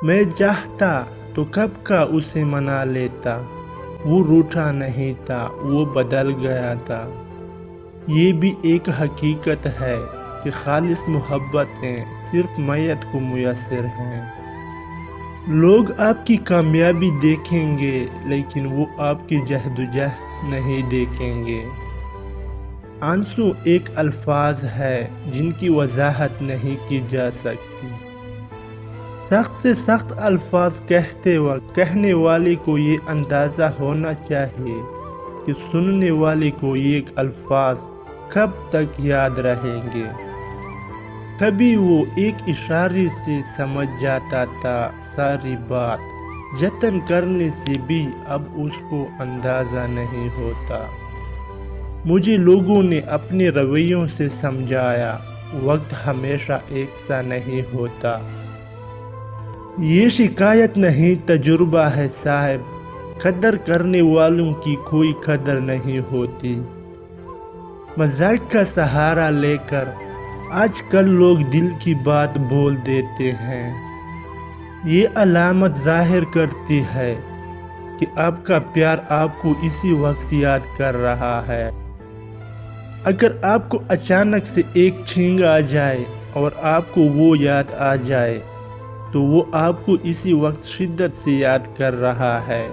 میں چاہتا تو کب کا اسے منا لیتا، وہ روٹھا نہیں تھا، وہ بدل گیا تھا۔ یہ بھی ایک حقیقت ہے کہ خالص محبتیں صرف میت کو میسر ہیں۔ لوگ آپ کی کامیابی دیکھیں گے لیکن وہ آپ کی جہد نہیں دیکھیں گے۔ آنسو ایک الفاظ ہے جن کی وضاحت نہیں کی جا سکتی۔ سخت سے سخت الفاظ کہنے والے کو یہ اندازہ ہونا چاہیے کہ سننے والے کو یہ الفاظ کب تک یاد رہیں گے۔ کبھی وہ ایک اشارے سے سمجھ جاتا تھا ساری بات، جتن کرنے سے بھی اب اس کو اندازہ نہیں ہوتا۔ مجھے لوگوں نے اپنے رویوں سے سمجھایا، وقت ہمیشہ ایک سا نہیں ہوتا۔ یہ شکایت نہیں تجربہ ہے صاحب، قدر کرنے والوں کی کوئی قدر نہیں ہوتی۔ مزاج کا سہارا لے کر آج کل لوگ دل کی بات بول دیتے ہیں۔ یہ علامت ظاہر کرتی ہے کہ آپ کا پیار آپ کو اسی وقت یاد کر رہا ہے۔ اگر آپ کو اچانک سے ایک چھینگ آ جائے اور آپ کو وہ یاد آ جائے تو وہ آپ کو اسی وقت شدت سے یاد کر رہا ہے۔